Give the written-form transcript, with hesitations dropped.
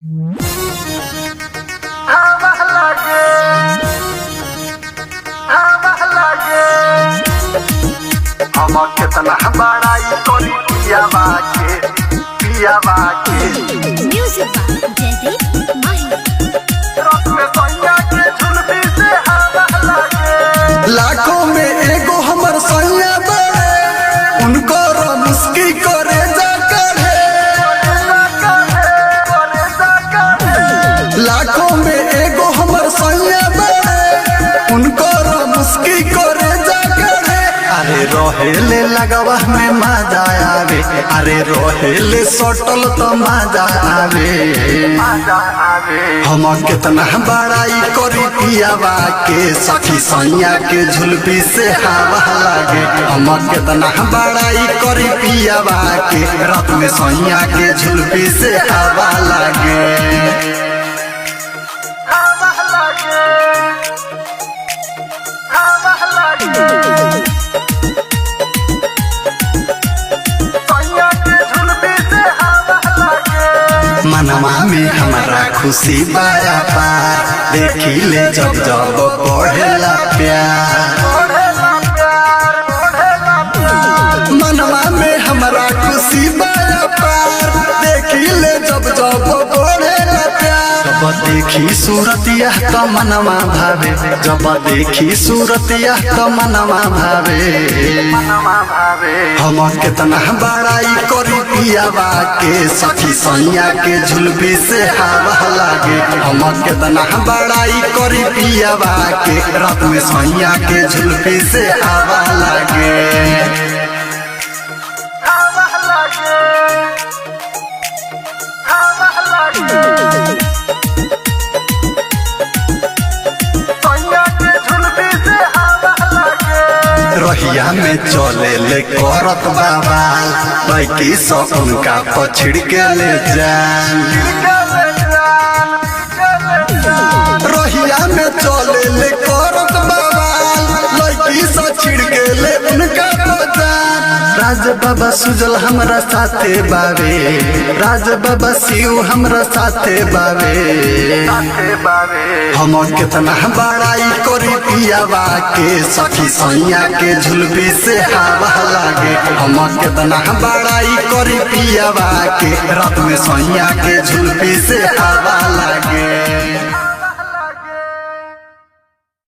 हम केतना बड़ाई कोनी पियावा के म्यूजिक जयदीप माही रात में सैया के झुलबी से हवा लागे। लाखों में एगो हमर सैया बड़े उनको मुस्की करे जा करे। लाखों में एगो हमर सैया बड़े उनको मुस्की करे जा करे। अरे रोहेले लगवा में मजा आवे, अरे रोहेले सटल तो मजा आवे। हम कितना बड़ाई करी पियावा के सखी सैया के झुलबी से हवा लागे। हम कितना बड़ाई करी पियावा के रात में सैया के झुलबी से हवा लागे। मनवा में हमारा खुशी बाया पार देखी ले जब जब बढ़ेला प्यार। मनवा में हमारा खुशी बाया पार देखी ले जब जब बढ़ेला प्यार। जब देखी सूरतिया तो मनवा भावे, जब देखी सूरतिया तो मनवा भावे। हम कितना बड़ाई करी पियावा के सखी सैया के झुलबी से हवा लागे। हम कितना बड़ाई करी पियावा के रात में सैया के झुलबी से हवा लागे। रहिया में चले ले करत बाबा बाइकी सब उनका पछड़ के ले जान। रहिया में चले ले करत बाबा लड़की से छिड़ के ले उनका पहचान। राज बाबा सुजल हमरा साथे बावे, राज बाबा शिव हमरा साथे बावे। हम कितना बड़ाई करी पियावा के सखी सैया के झुलबी से हवा लागे। हम कितना बड़ाई करी पियावा के रात में सैया के झुलबी से हवा लागे।